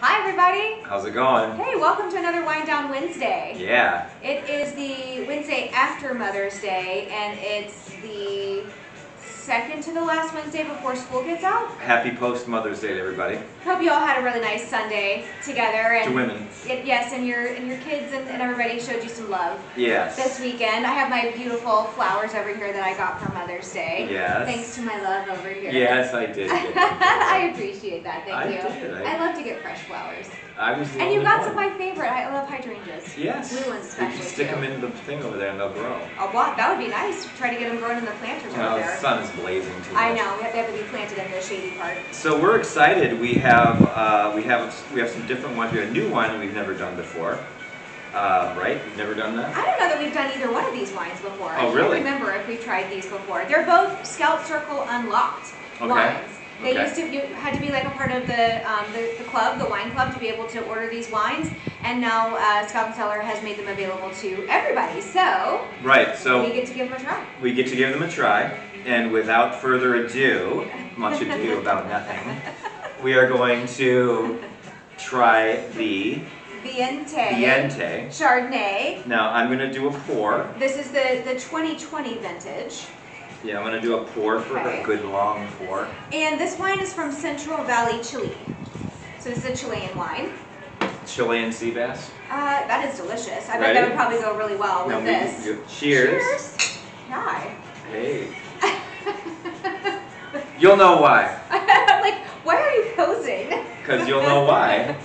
Hi everybody! How's it going? Hey, welcome to another Wind Down Wednesday. Yeah. It is the Wednesday after Mother's Day, and it's the second to the last Wednesday before school gets out. Happy post-Mother's Day to everybody. Hope you all had a really nice Sunday together. And to women. Yes, and your kids and everybody showed you some love. Yes. This weekend. I have my beautiful flowers over here that I got for Mother's Day. Yes. Thanks to my love over here. Yes, I did. I appreciate that. Thank you. I love to get fresh flowers. I was the And only you got one. some of my favorite. I love hydrangeas. Yes. Blue ones especially. You can stick them in the thing over there and they'll grow. Oh, wow, that would be nice. Try to get them growing in the planters over there. The sun is blazing too much. I know. They have to be planted in the shady part. So we're excited. We have some different ones. We have a new wine that we've never done before. Right? We've never done that? I don't know that we've done either one of these wines before. Oh, really? I can't remember if we've tried these before. They're both Scout Circle Unlocked wines. They used to, you had to be like a part of the club, the wine club, to be able to order these wines. And now Scout and Cellar has made them available to everybody. So, right, so we get to give them a try. We get to give them a try. And without further ado, much ado about nothing, we are going to try the VEINTE Chardonnay. Now I'm going to do a pour. This is the 2020 vintage. Yeah, I'm going to do a pour for a good long pour. And this wine is from Central Valley, Chile. So this is a Chilean wine. Chilean sea bass. That is delicious. I bet that would probably go really well with this. Cheers. Cheers. Hi. Hey. You'll know why. I'm like, why are you posing? Because you'll know why.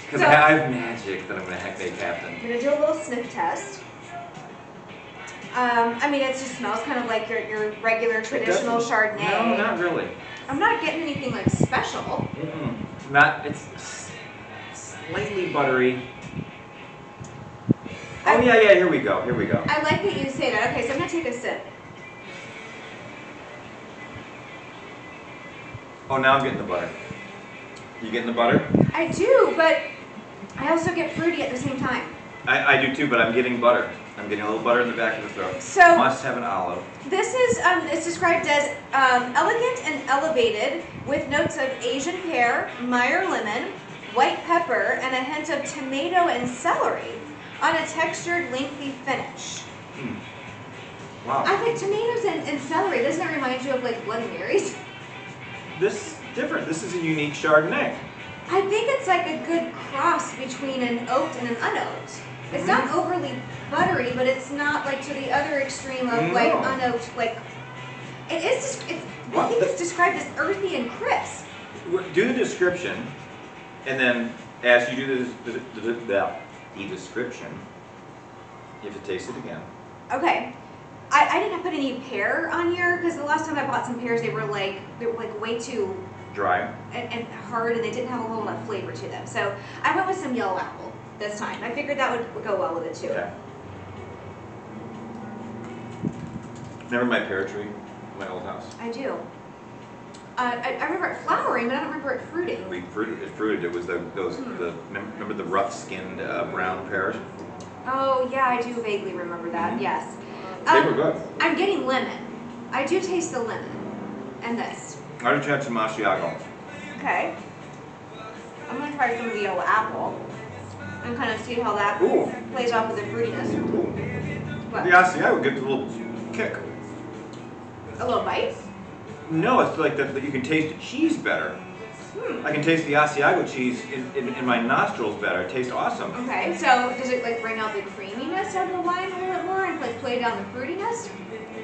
Because I have magic that I'm going to make happen. I'm going to do a little sniff test. I mean, it just smells kind of like your regular traditional Chardonnay. No, not really. I'm not getting anything like special. It's slightly buttery. Oh yeah, here we go. I like that you say that. Okay, so I'm going to take a sip. Oh, now I'm getting the butter. You getting the butter? I do, but I also get fruity at the same time. I do too, but I'm getting butter. I'm getting a little butter in the back of the throat. So must have an olive. This is it's described as elegant and elevated, with notes of Asian pear, Meyer lemon, white pepper, and a hint of tomato and celery on a textured, lengthy finish. Wow. I think tomatoes and celery. Doesn't that remind you of like Bloody Marys? This is different. This is a unique Chardonnay. I think it's like a good cross between an oaked and an unoaked. It's not overly buttery, but it's not like to the other extreme of like unoaked. Like it is. I think it's described as earthy and crisp. Do the description, and then as you do the description, you have to taste it again. Okay. I didn't put any pear on here because the last time I bought some pears, they were like way too dry and hard, and they didn't have a whole lot of flavor to them. So I went with some yellow apple this time. I figured that would go well with it too. Okay. Remember my pear tree in my old house? I do. I remember it flowering, but I don't remember it fruiting. It fruited. It was remember the rough-skinned brown pears? Oh yeah, I do vaguely remember that. Yes. They were good. I'm getting lemon. I do taste the lemon. And this. I just had some Asiago. Okay. I'm going to try some of the yellow apple and kind of see how that plays off with the fruitiness. What? The Asiago gives a little kick. A little bite? No, it's like that you can taste the cheese better. I can taste the Asiago cheese in my nostrils better. It tastes awesome. Okay, so does it like bring out the creaminess of the wine a little bit more and like play down the fruitiness?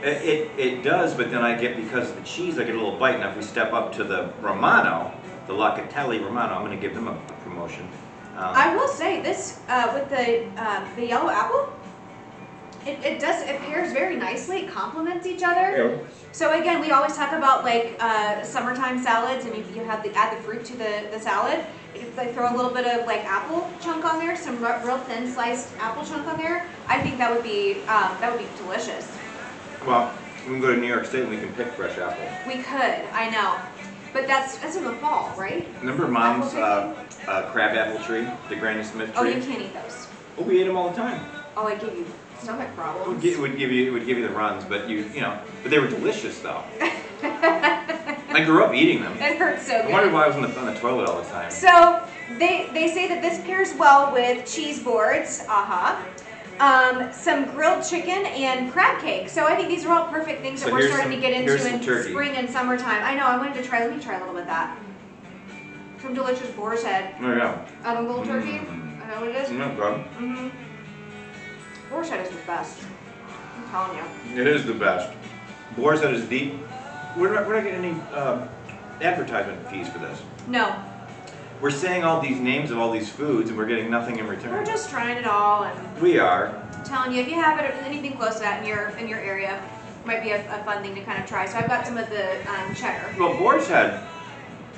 It does, but then I get, because of the cheese, I get a little bite. Now if we step up to the Romano, the Locatelli Romano, I'm going to give them a promotion. I will say this, with the yellow apple, it pairs very nicely. It complements each other. Yeah. So again, we always talk about like summertime salads, and if you have add the fruit to the salad, if they throw a little bit of like apple chunk on there, some real thin sliced apple chunk on there, I think that would be delicious. Well, we can go to New York State and we can pick fresh apple. We could, I know, but that's in the fall, right? Remember Mom's crab apple tree, the Granny Smith tree? Oh, you can't eat those. Oh, we ate them all the time. Oh, I give you stomach problems. It would give you the runs, but but they were delicious though. I grew up eating them. It hurts so good. I wondered why I was on the toilet all the time. So they say that this pairs well with cheese boards, some grilled chicken and crab cake. So I think these are all perfect things that we're starting to get into in spring and summertime. I know, I wanted to try, let me try a little bit of that. Some delicious boar's head. Oh yeah. Grilled turkey. I know what it is. Mm-hmm. Boar's head is the best. I'm telling you. It is the best. Boar's head is the. We're not getting any advertisement fees for this. No. We're saying all these names of all these foods and we're getting nothing in return. We're just trying it all, and we are. I'm telling you, if you have it, anything close to that in your area, it might be a fun thing to kind of try. So I've got some of the cheddar. Well, boar's head,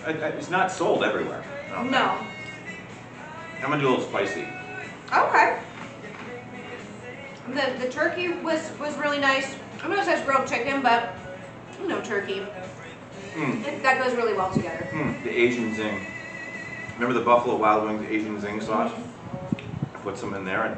it's not sold everywhere. No. I'm gonna do a little spicy. Okay. The turkey was really nice. I know it says grilled chicken, but no turkey. That goes really well together. The Asian zing. Remember the Buffalo Wild Wings Asian zing sauce? I put some in there and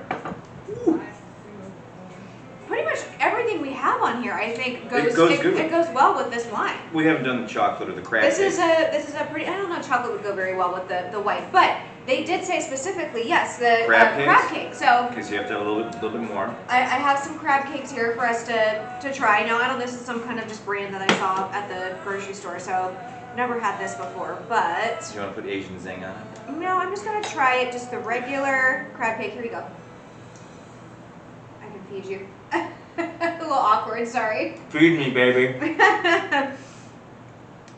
pretty much everything we have on here, I think, goes good. It goes well with this wine. We haven't done the chocolate or the crab cake. This is a pretty. I don't know, chocolate would go very well with the white, but they did say specifically yes, the crab cake. So okay, so you have to have a little bit more. I have some crab cakes here for us to try. Now I know this is some kind of just brand that I saw at the grocery store, so never had this before. But you want to put Asian zing on it? No, I'm just gonna try it, just the regular crab cake. Here you go. I can feed you. A little awkward, sorry. Feed me, baby.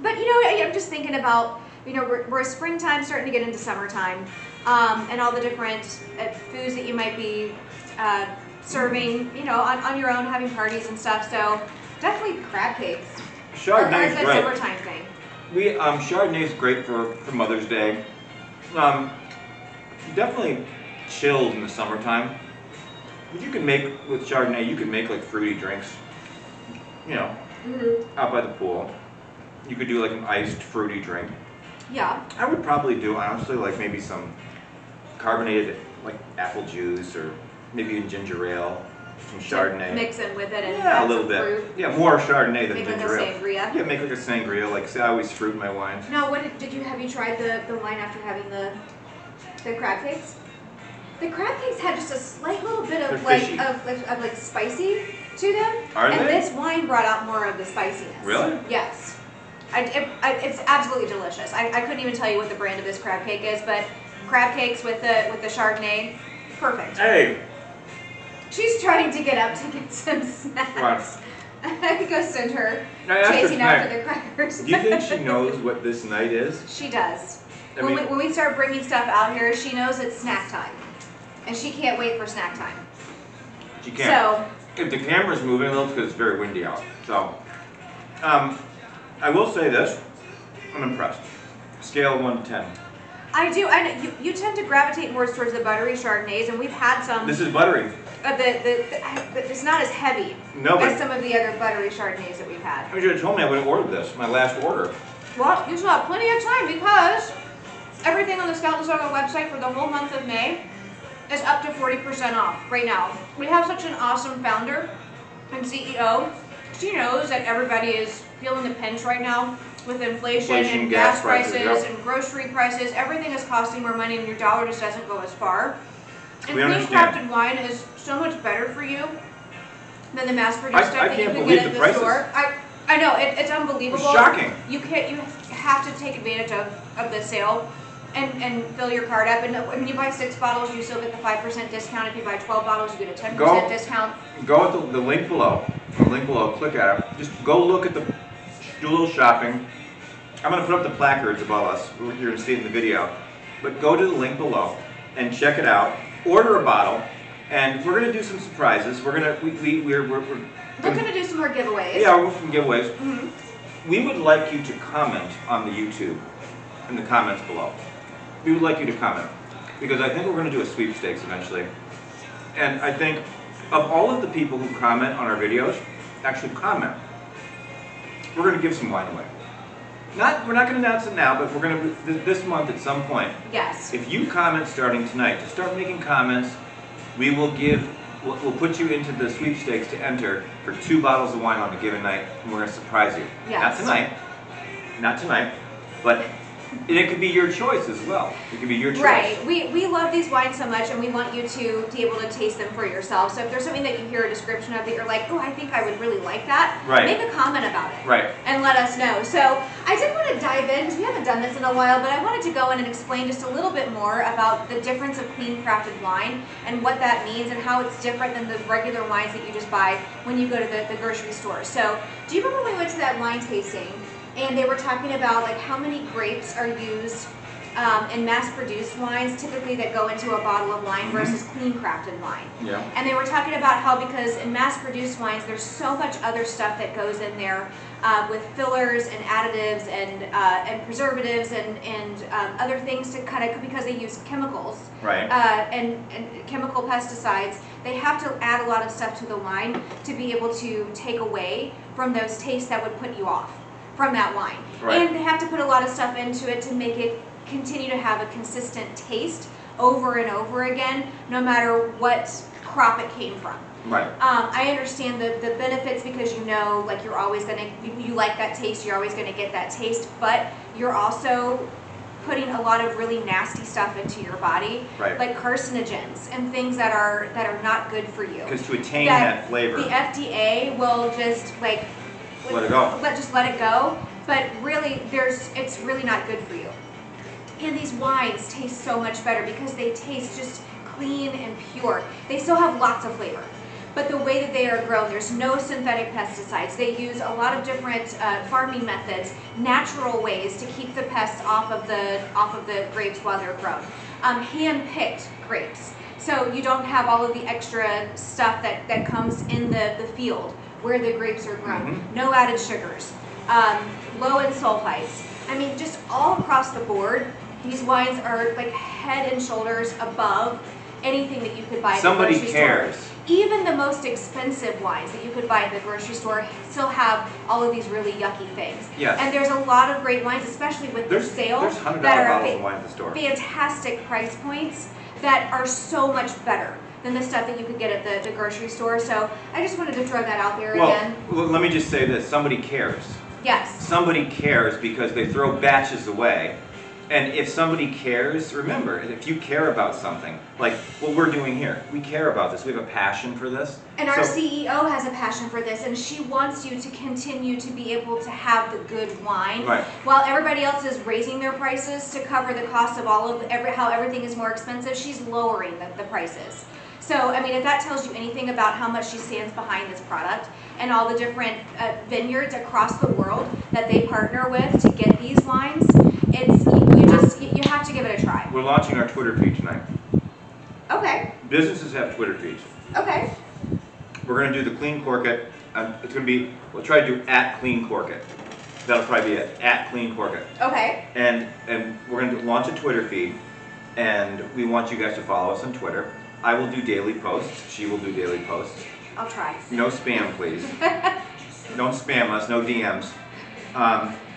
But you know, I'm just thinking about, you know, we're springtime, starting to get into summertime, and all the different foods that you might be serving, you know, on your own, having parties and stuff. So definitely crab cakes. Chardonnay is great. Summertime thing. Chardonnay is great for Mother's Day. Definitely chilled in the summertime. You can make, with Chardonnay, you can make like fruity drinks, you know, out by the pool. You could do like an iced fruity drink. Yeah. I would probably do, honestly, like maybe some carbonated like apple juice or maybe even ginger ale, some Chardonnay. Mix in with it and yeah, a little bit. Fruit. Yeah, more Chardonnay than make ginger like a ale. sangria. Yeah, make like a sangria. Like I always fruit my wines. No, what have you tried the wine after having the crab cakes? The crab cakes had just a slight little bit of like spicy to them. Are and they? This wine brought out more of the spiciness. Really? Yes. It's absolutely delicious. I couldn't even tell you what the brand of this crab cake is, but crab cakes with the Chardonnay, perfect. Hey. She's trying to get up to get some snacks. I could go send her chasing after the crackers. Do you think she knows what this night is? She does. When we start bringing stuff out here, she knows it's snack time. And she can't wait for snack time. She can't. So, if the camera's moving a little, because it's very windy out. So, I will say this. I'm impressed. Scale of 1 to 10. I do. You tend to gravitate more towards the buttery Chardonnays, and we've had some. This is buttery. It's not as heavy as some of the other buttery Chardonnays that we've had. You should have told me I would have ordered this, my last order. Well, you still have plenty of time because everything on the Scout and Sogo website for the whole month of May is up to 40% off right now. We have such an awesome founder and CEO. She knows that everybody is feeling the pinch right now with inflation and gas prices and grocery prices. Everything is costing more money and your dollar just doesn't go as far. And clean crafted wine is so much better for you than the mass-produced stuff that you can get at the store. I know, it's unbelievable. It's shocking. You have to take advantage of the sale and fill your card up. And when you buy 6 bottles, you still get the 5% discount. If you buy 12 bottles, you get a 10% discount. Go at the link below. The link below, click at it. Just go look at do a little shopping. I'm going to put up the placards above us. You're going to see it in the video. But go to the link below and check it out. Order a bottle, and we're going to do some surprises. We're going to we're going to do some more giveaways. Yeah, we're some giveaways. We would like you to comment on the YouTube in the comments below. We would like you to comment because I think we're going to do a sweepstakes eventually. And I think of all of the people who comment on our videos, actually comment, we're going to give some wine away. We're not going to announce it now, but we're going to this month at some point. Yes. If you comment starting tonight, to start making comments, we'll put you into the sweepstakes to enter for 2 bottles of wine on a given night, and we're going to surprise you. Yes. Not tonight, not tonight, but it could be your choice as well. It could be your choice. Right. We love these wines so much, and we want you to be able to taste them for yourself. So if there's something that you hear a description of that you're like, oh, I think I would really like that, make a comment about it. Right. And let us know. So I did want to dive in, because we haven't done this in a while, but I wanted to go in and explain just a little bit more about the difference of clean crafted wine and what that means and how it's different than the regular wines that you just buy when you go to the grocery store. So do you remember when we went to that wine tasting and they were talking about like how many grapes are used in mass-produced wines, typically that go into a bottle of wine versus clean crafted wine. Yeah. And they were talking about how because in mass-produced wines there's so much other stuff that goes in there with fillers and additives and preservatives and other things to kind of, because they use chemicals and chemical pesticides, they have to add a lot of stuff to the wine to be able to take away from those tastes that would put you off from that wine. Right. And they have to put a lot of stuff into it to make it continue to have a consistent taste over and over again, no matter what crop it came from. Right. I understand the benefits because you know, like you're always gonna, you like that taste, you're always gonna get that taste, but you're also putting a lot of really nasty stuff into your body, like carcinogens and things that are not good for you. Because to attain that flavor, the FDA will just like let it go. Let it go. But really, it's really not good for you. And these wines taste so much better because they taste just clean and pure. They still have lots of flavor, but the way that they are grown, there's no synthetic pesticides. They use a lot of different farming methods, natural ways to keep the pests off of the grapes while they're grown. Hand-picked grapes, so you don't have all of the extra stuff that comes in the field where the grapes are grown. No added sugars, low in sulfites. I mean, just all across the board, these wines are like head and shoulders above anything that you could buy at the grocery store. Somebody cares. Even the most expensive wines that you could buy at the grocery store still have all of these really yucky things. Yes. And there's a lot of great wines, especially with the sale, there's $100 that are bottles of wine at the store. Fantastic price points that are so much better than the stuff that you could get at the grocery store. So I just wanted to throw that out there again. Well, let me just say this. Somebody cares. Yes. Somebody cares because they throw batches away. And if somebody cares, remember, if you care about something, like what we're doing here, we care about this. We have a passion for this. And our CEO has a passion for this, and she wants you to continue to be able to have the good wine. Right. While everybody else is raising their prices to cover the cost of all of how everything is more expensive, she's lowering the prices. So, I mean, if that tells you anything about how much she stands behind this product and all the different vineyards across the world that they partner with to get these wines, you have to give it a try. We're launching our Twitter feed tonight. Okay. Businesses have Twitter feeds. Okay. We're going to do the Clean Cork It. It's going to be, we'll try to do @CleanCorkIt. That'll probably be it, @CleanCorkIt. Okay. And we're going to launch a Twitter feed, and we want you guys to follow us on Twitter. I will do daily posts. She will do daily posts. I'll try. No spam, please. Don't spam us. No DMs.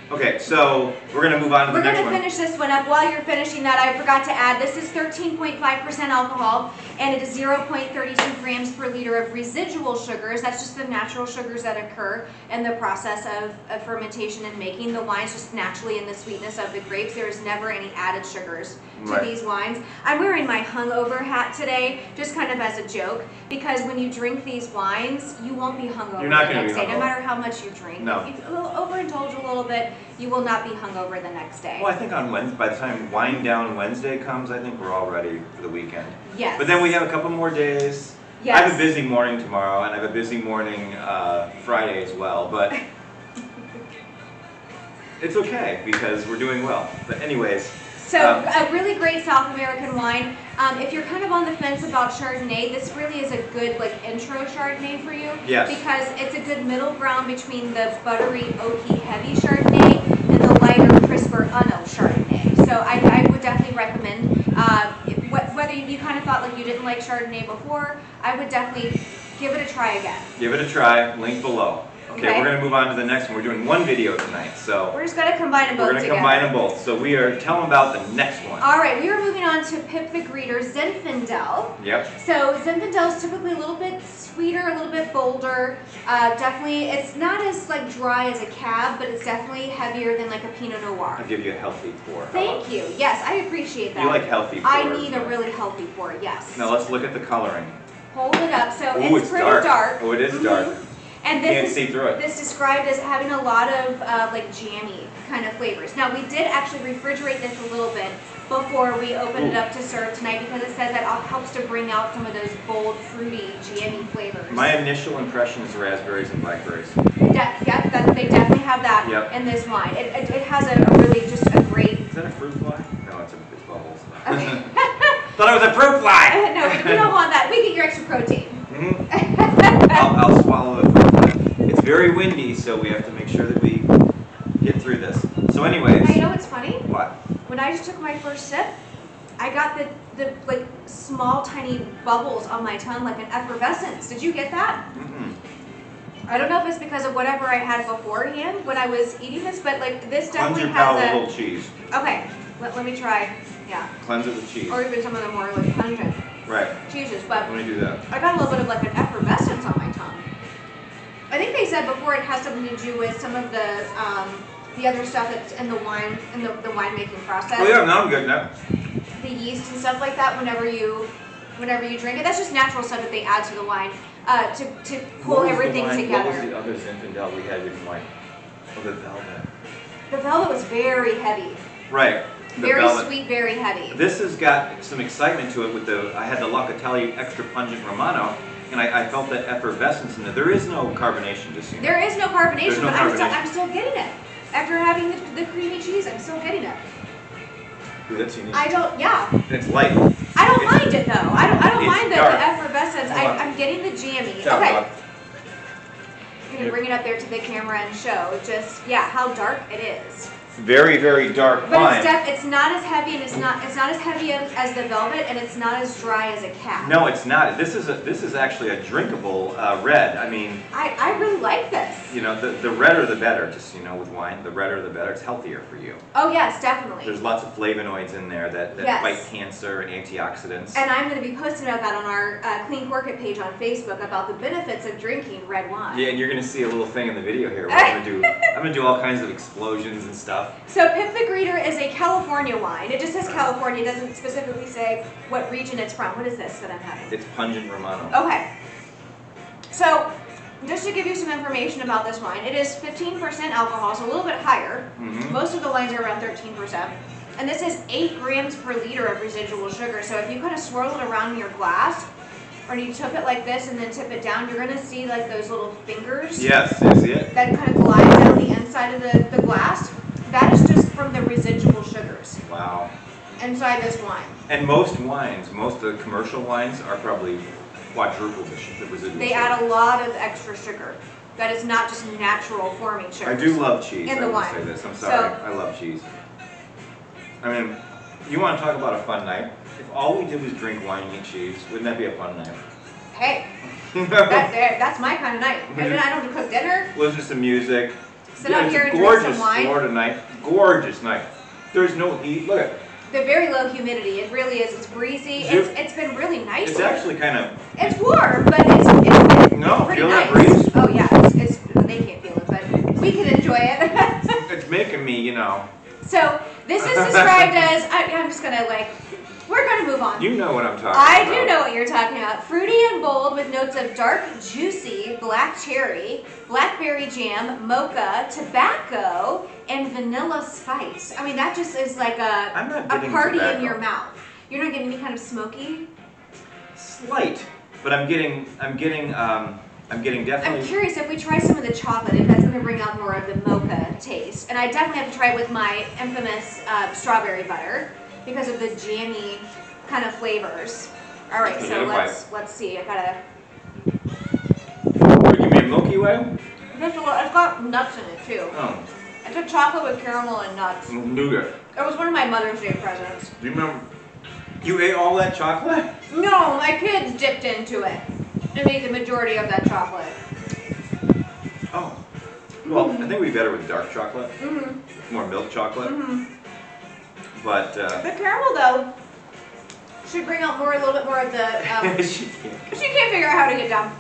Okay, so we're going to move on to the next one. We're going to finish this one up. While you're finishing that, I forgot to add, this is 13.5% alcohol, and it is 0.32 grams per liter of residual sugars. That's just the natural sugars that occur in the process of fermentation and making the wines, just naturally in the sweetness of the grapes. There is never any added sugars to these wines. I'm wearing my hungover hat today, just kind of as a joke, because when you drink these wines, you won't be hungover the next day, no matter how much you drink. No. If you overindulge a little bit, you will not be hungover the next day. Well, I think on Wednesday, by the time Wind Down Wednesday comes, I think we're all ready for the weekend. Yes. But then we have a couple more days. Yes. I have a busy morning tomorrow, and I have a busy morning Friday as well, but it's okay because we're doing well. But anyways. So a really great South American wine. If you're kind of on the fence about Chardonnay, this really is a good intro Chardonnay for you. Yes. Because it's a good middle ground between the buttery, oaky, heavy Chardonnay and the lighter, crisper, unoaked Chardonnay. So I would definitely recommend, whether you kind of thought like you didn't like Chardonnay before, I would definitely give it a try again. Give it a try, link below. Okay, we're going to move on to the next one. We're doing one video tonight, so we're just going to combine them both together. We're going to combine them both. So we are telling about the next one. All right, we are moving on to Pip the Greeter ZINFANDEL. Yep. So Zinfandel is typically a little bit sweeter, a little bit bolder. Definitely, it's not as like dry as a cab, but it's definitely heavier than like a Pinot Noir. I'll give you a healthy pour. Thank you. Yes, I appreciate that. You like healthy pours. I need a really healthy pour, yes. Now let's look at the coloring. Hold it up. So Ooh, it's pretty dark. Oh, it is dark. And you can't see through it. This described as having a lot of like jammy kind of flavors. Now we did actually refrigerate this a little bit before we opened it up to serve tonight because it says that it helps to bring out some of those bold, fruity, jammy flavors. My initial impression is raspberries and blackberries. Yeah, they definitely have that in this wine. It has a really just a great... Is that a fruit fly? No, it's bubbles. Okay. Thought it was a fruit fly! No, we don't want that. We get your extra protein. I'll swallow the fruit fly. It's very windy, so we have to make sure that we get through this. So anyways... Now, you know what's funny? What? When I just took my first sip, I got the like small tiny bubbles on my tongue like an effervescence. Did you get that? I don't know if it's because of whatever I had beforehand when I was eating this, but like this definitely Cleanse your has palate with a little cheese. Okay, let me try. Yeah. Cleanse it with cheese. Or even some of the more like pungent cheeses, but let me do that. I got a little bit of like an effervescence on my tongue. I think they said before it has something to do with some of the other stuff that's in the wine, in the winemaking process. Oh yeah, now I'm good now. The yeast and stuff like that whenever you drink it. That's just natural stuff that they add to the wine to pull everything together. What was the other Zinfandel we had in wine? Oh, the Velvet. The Velvet was very heavy. Right. Very sweet, very heavy. This has got some excitement to it with I had the Locatelli Extra Pungent Romano, and I felt that effervescence in it. There is no carbonation, just so you know. There is no carbonation, but I'm still getting it. After having the creamy cheese, I'm still getting it. Ooh, that's unique. It's light. I don't mind it though. I don't mind the effervescence. I'm getting the jammy. Dark. Okay. I'm gonna bring it up there to the camera and show just how dark it is. Very, very dark wine. But it's not as heavy, and it's not as heavy as the Velvet, and it's not as dry as a cab. No, it's not. This is actually a drinkable red. I mean, I really like this. You know, the redder the better. Just with wine, the redder the better. It's healthier for you. Oh yes, definitely. There's lots of flavonoids in there that fight cancer and antioxidants. And I'm going to be posting about that on our Clean Cork It page on Facebook about the benefits of drinking red wine. Yeah, and you're going to see a little thing in the video here where I'm going to do all kinds of explosions and stuff. So Pip the Greeter is a California wine. It just says California. It doesn't specifically say what region it's from. What is this that I'm having? It's Pungent Romano. Okay. So just to give you some information about this wine, it is 15% alcohol, so a little bit higher. Most of the wines are around 13%. And this is 8 grams per liter of residual sugar. So if you kind of swirl it around in your glass, or you tip it like this and then tip it down, you're going to see like those little fingers. Yes, I see it. That kind of glide down the inside of the glass. That is just from the residual sugars. Wow. Inside this wine. And most wines, most of the commercial wines are probably quadruple the residual They add a lot of extra sugar. That is not just natural forming sugar. I do love cheese. In the wine. Say this. I'm sorry. I love cheese. I mean, you want to talk about a fun night? If all we did was drink wine and eat cheese, wouldn't that be a fun night? Hey, that's my kind of night. And then I don't have to cook dinner. Listen to some music. Sit out here and drink some wine. Gorgeous Florida night. Gorgeous night. There's no heat. Look at it. The very low humidity. It really is. It's breezy. It's been really nice. It's actually kind of... It's warm, but it's no, pretty feel nice. That breeze? Oh yeah, they can't feel it, but we can enjoy it. It's making me, So this is described as, I'm just gonna we're gonna move on. You know what I'm talking about. I do know what you're talking about. Fruity and bold with notes of dark, juicy black cherry, blackberry jam, mocha, tobacco, and vanilla spice. I mean, that just is like a party in your mouth. You're not getting any kind of smoky? Slight, but I'm getting definitely... I'm curious if we try some of the chocolate, if that's going to bring out more of the mocha taste. And I definitely have to try it with my infamous strawberry butter because of the jammy kind of flavors. All right, so let's see. I gotta. What, you mean Milky Way? It's got nuts in it too. Oh. It's a chocolate with caramel and nuts. Nougat. It was one of my Mother's Day presents. Do you remember? You ate all that chocolate? No, my kids dipped into it and ate the majority of that chocolate. Oh. Well, I think it would be better with dark chocolate. More milk chocolate. But the caramel though should bring out a little bit more of the. She can't figure out how to get down.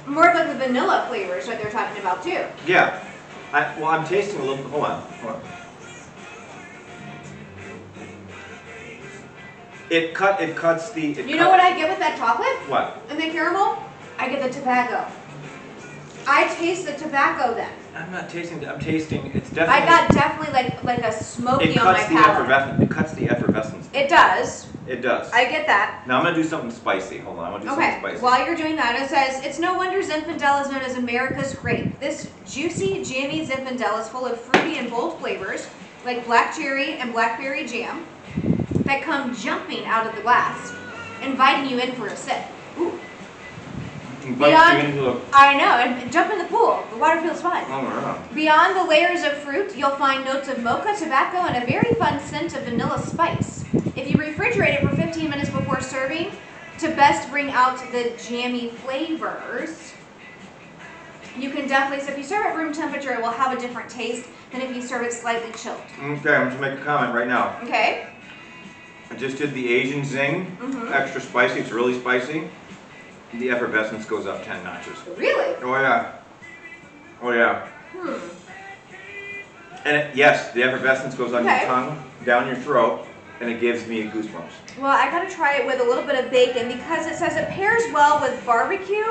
More of like the vanilla flavors that they're talking about too. Yeah. I'm tasting a little. Hold on. It cuts the. You know what I get with that chocolate? What? And the caramel? I get the tobacco. I taste the tobacco then. I'm not tasting. I'm tasting. It's definitely. I got definitely like a smoky on my palate. It cuts the effervescence. It does. It does. I get that. Now I'm gonna do something spicy. Hold on. I want to do something spicy. While you're doing that, it says it's no wonder Zinfandel is known as America's grape. This juicy, jammy Zinfandel is full of fruity and bold flavors like black cherry and blackberry jam that come jumping out of the glass, inviting you in for a sip. Ooh. I know, and jump in the pool. The water feels fun. Oh, yeah. Beyond the layers of fruit, you'll find notes of mocha, tobacco, and a very fun scent of vanilla spice. If you refrigerate it for 15 minutes before serving, to best bring out the jammy flavors, you can definitely, so if you serve it room temperature, it will have a different taste than if you serve it slightly chilled. Okay, I'm going to make a comment right now. Okay. I just did the Asian Zing, extra spicy. It's really spicy. The effervescence goes up 10 notches. Really? Oh yeah. Oh yeah. And yes, the effervescence goes on your tongue, down your throat, and it gives me goosebumps. Well, I gotta try it with a little bit of bacon because it says it pairs well with barbecue,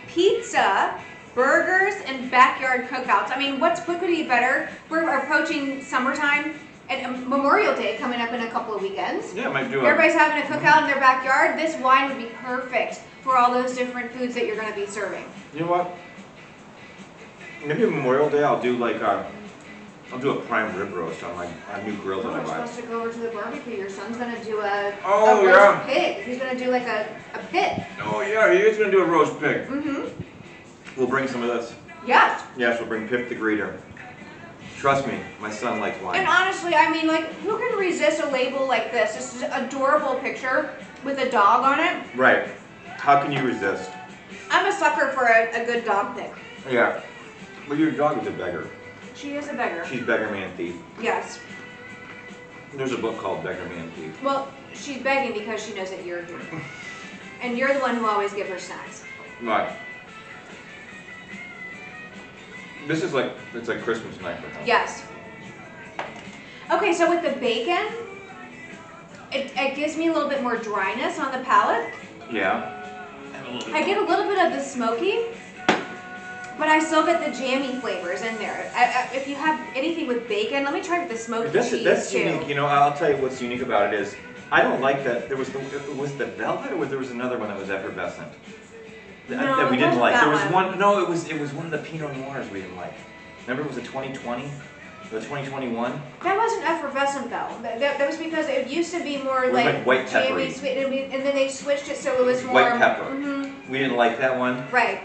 pizza, burgers, and backyard cookouts. I mean, what could be better? We're approaching summertime and Memorial Day coming up in a couple of weekends. Yeah, might do it. Everybody's having a cookout in their backyard. This wine would be perfect for all those different foods that you're going to be serving. You know what? Maybe Memorial Day I'll do like I'll do a prime rib roast on my new grill that I buy. We're supposed to go over to the barbecue. Your son's going to do a roast pig. He's going to do like a pit. Oh yeah, he is going to do a roast pig. We'll bring some of this. Yes. Yes, we'll bring Pip The Greeter. Trust me, my son likes wine. And honestly, I mean, like, who can resist a label like this? This is an adorable picture with a dog on it. Right. How can you resist? I'm a sucker for a good dog pic. Yeah. But your dog is a beggar. She is a beggar. She's beggar man thief. Yes. There's a book called Beggar Man Thief. Well, she's begging because she knows that you're here. And you're the one who always gives her snacks. Right. This is like, it's like Christmas night for her. Yes. Okay, so with the bacon, it gives me a little bit more dryness on the palate. Yeah. I get a little bit of the smoky, but I still get the jammy flavors in there. If you have anything with bacon, let me try with the smoked cheese that's too. Unique. You know, I'll tell you what's unique about it is, I don't like that. There was the velvet, or there was another one that was effervescent that we didn't like. There was one. No, it was one of the Pinot Noirs we didn't like. Remember, it was a 2020. The 2021? That wasn't effervescent though. That was because it used to be more like white jammy peppery. sweet, and then they switched it so it was more white pepper. We didn't like that one. Right.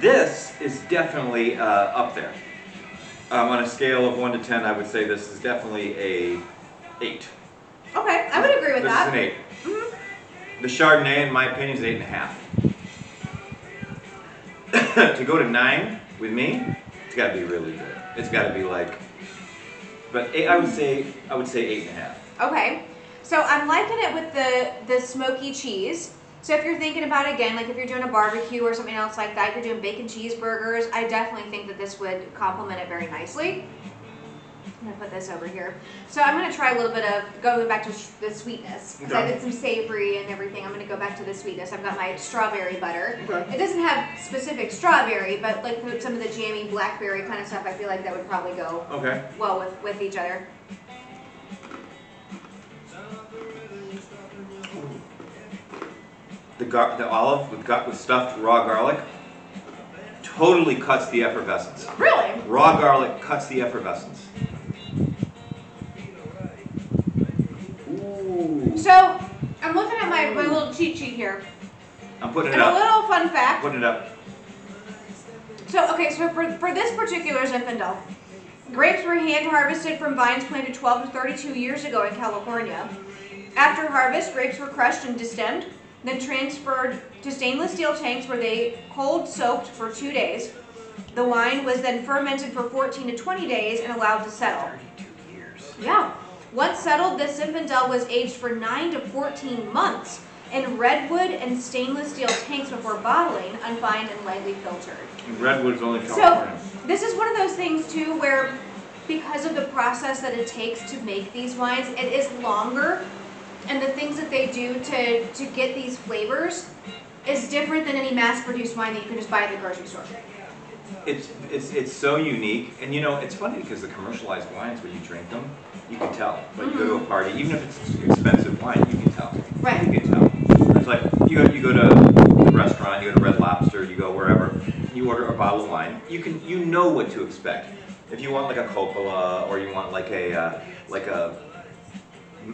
This is definitely up there. On a scale of 1 to 10, I would say this is definitely a 8. Okay, I would agree with that. This is an 8. The Chardonnay, in my opinion, is 8.5. To go to 9 with me, it's got to be really good. It's got to be like. But I would say 8.5. Okay, so I'm liking it with the smoky cheese. So if you're thinking about it again, like if you're doing a barbecue or something else like that, you're doing bacon cheeseburgers, I definitely think that this would complement it very nicely. I'm gonna put this over here. So I'm gonna try a little bit of going back to the sweetness because I did some savory and everything. I'm gonna go back to the sweetness. I've got my strawberry butter. Okay. It doesn't have specific strawberry, but like some of the jammy blackberry kind of stuff, I feel like that would probably go well with each other. The olive with stuffed raw garlic totally cuts the effervescence. Really? Raw garlic cuts the effervescence. Ooh. So I'm looking at my little cheat sheet here. I'm putting it and up. A little fun fact. Putting it up. So okay, so for this particular Zinfandel, grapes were hand harvested from vines planted 12 to 32 years ago in California. After harvest, grapes were crushed and destemmed, then transferred to stainless steel tanks where they cold soaked for 2 days. The wine was then fermented for 14 to 20 days and allowed to settle. 32 years. Yeah. Once settled, this Zinfandel was aged for 9 to 14 months in redwood and stainless steel tanks before bottling, unfined and lightly filtered. And redwood's only California. So this is one of those things too where because of the process that it takes to make these wines, it is longer, and the things that they do to get these flavors is different than any mass-produced wine that you can just buy at the grocery store. It's so unique, and you know, it's funny because the commercialized wines, when you drink them, you can tell. Like you go to a party, even if it's expensive wine, you can tell. Right. You can tell. It's like you go to a restaurant, you go to Red Lobster, you go wherever, you order a bottle of wine. You know what to expect. If you want like a Coppola, or you want like a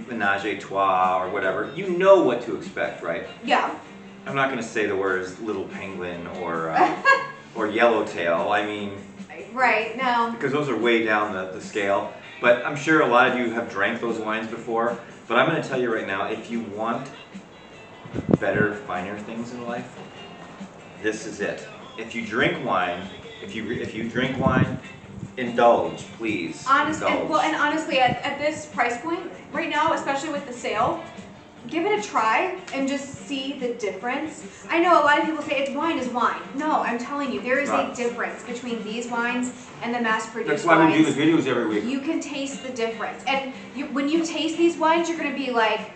Menage a Trois or whatever, you know what to expect, right? Yeah. I'm not going to say the words little penguin or yellowtail. I mean, right, no. because those are way down the scale. But I'm sure a lot of you have drank those wines before. But I'm going to tell you right now, if you want better, finer things in life, this is it. If you drink wine, if you drink wine, indulge, please. Honestly, indulge. and honestly, at this price point right now, especially with the sale, give it a try and just see the difference. I know a lot of people say it's wine is wine. No, I'm telling you, there is a difference between these wines and the mass-produced wines. That's why we do the videos every week. You can taste the difference. And when you taste these wines, you're going to be like,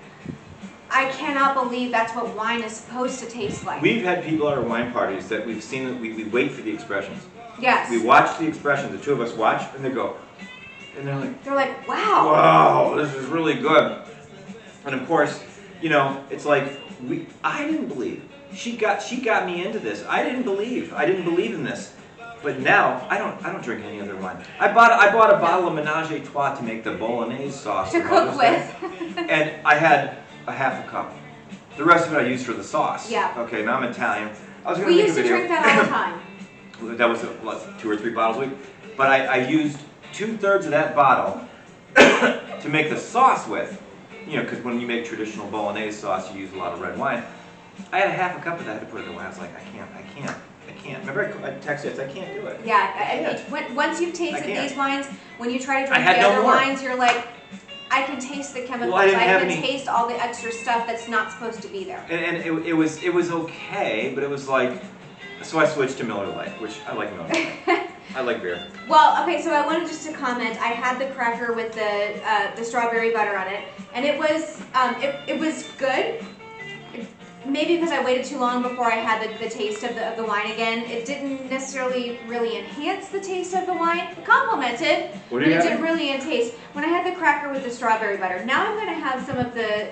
I cannot believe that's what wine is supposed to taste like. We've had people at our wine parties that we've seen that we wait for the expressions. Yes. We watch the expressions, the two of us watch, and they go, and they're like, wow. Wow, this is really good. And of course, you know, it's like I didn't believe. She got me into this. I didn't believe in this. But now I don't drink any other wine. I bought a bottle of Menage a Trois to make the bolognese sauce to cook with. And I had a half a cup. The rest of it I used for the sauce. Yeah. Okay, now I'm Italian. I was gonna make a video. We used to drink that all the time. That was what, 2 or 3 bottles a week. But I used 2/3 of that bottle to make the sauce with. You know, because when you make traditional bolognese sauce, you use a lot of red wine. I had a half a cup of that. I had to put it away. I was like, I can't. Remember, I texted you, I said, I can't do it. Yeah, once you've tasted these wines, when you try to drink the other wines, you're like, I can taste the chemicals. Well, I can taste all the extra stuff that's not supposed to be there. And it was okay, but it was like, so I switched to Miller Lite, which I like Miller Lite. I like beer. Well, okay, so I wanted just to comment. I had the cracker with the strawberry butter on it, and it was good. Maybe because I waited too long before I had the taste of the wine again. It didn't necessarily really enhance the taste of the wine. It complemented, but it didn't really taste. When I had the cracker with the strawberry butter, now I'm going to have some of the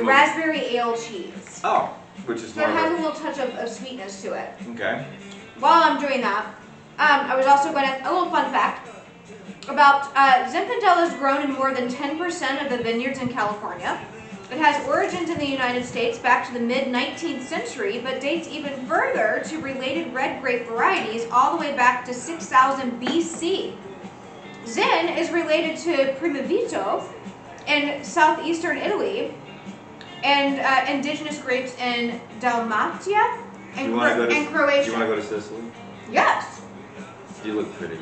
raspberry ale cheese. Oh, which is so it has a little touch of sweetness to it. Okay. While I'm doing that, I was also going to, a little fun fact about Zinfandel is grown in more than 10% of the vineyards in California. It has origins in the United States back to the mid-19th century, but dates even further to related red grape varieties all the way back to 6000 BC. Zin is related to Primavito in southeastern Italy, and indigenous grapes in Dalmatia and Croatia. Do you want to go to Sicily? Yes. You look pretty.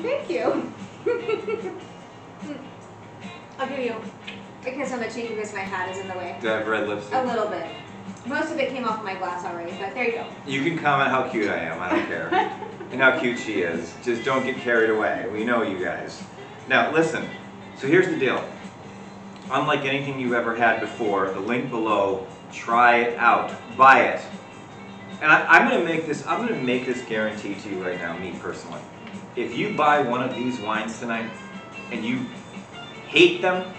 Thank you. I'll give you a kiss on the cheek because my hat is in the way. Do I have red lipstick? A little bit. Most of it came off my glass already, but there you go. You can comment how cute I am, I don't care. And how cute she is. Just don't get carried away. We know you guys. Now, listen. So here's the deal. Unlike anything you've ever had before, the link below, try it out. Buy it. And I'm going to make this guarantee to you right now, me personally. If you buy one of these wines tonight and you hate them,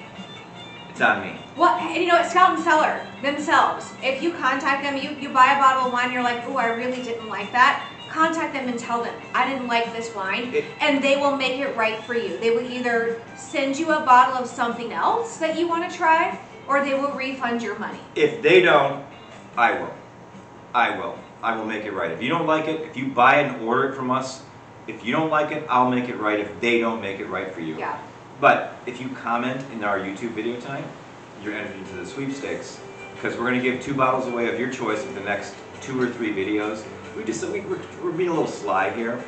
it's on me. Well, you know, Scout and Cellar themselves, if you contact them, you buy a bottle of wine, you're like, oh, I really didn't like that. Contact them and tell them, I didn't like this wine, and they will make it right for you. They will either send you a bottle of something else that you want to try, or they will refund your money. If they don't, I will. I will. I will make it right. If you don't like it, if you buy it and order it from us, if you don't like it, I'll make it right if they don't make it right for you. Yeah. But if you comment in our YouTube video tonight, you're entered into the sweepstakes, because we're going to give 2 bottles away of your choice in the next 2 or 3 videos. We're being a little sly here,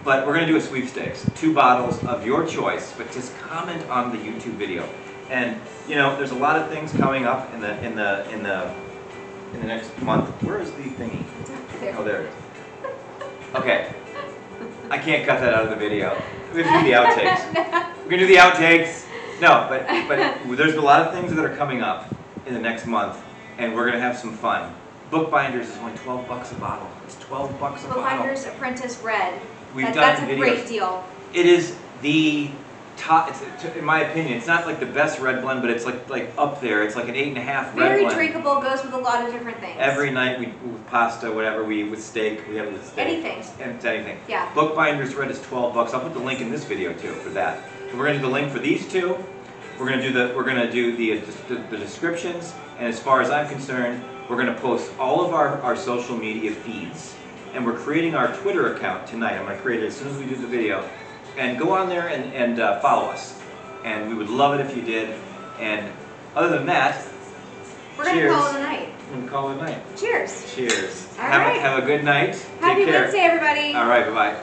but we're going to do a sweepstakes. 2 bottles of your choice, but just comment on the YouTube video. And you know, there's a lot of things coming up in the next month. Where is the thingy? Oh, there it is. Okay, I can't cut that out of the video. We have to do the outtakes. We're gonna do the outtakes. No, but there's a lot of things that are coming up in the next month, and we're gonna have some fun. Bookbinders is only 12 bucks a bottle. It's 12 bucks a bottle. Bookbinders Apprentice Red. That's a great deal. It is the top. In my opinion, it's not like the best red blend, but it's like up there. It's like an 8.5 red blend. Very drinkable. Goes with a lot of different things. Every night with pasta, whatever we eat with steak, we have it with steak. Anything. And it's anything. Yeah. Bookbinders Red is 12 bucks. I'll put the link in this video too for that. So we're gonna do the link for these 2. We're gonna do the descriptions, and as far as I'm concerned, we're gonna post all of our social media feeds, and we're creating our Twitter account tonight. I'm gonna create it as soon as we do the video, and go on there and follow us. And we would love it if you did. And other than that, we're gonna call it a night. We're gonna call it a night. Cheers. Cheers. All right. Have a good night. Happy Take care. Wednesday, everybody. All right. Bye bye.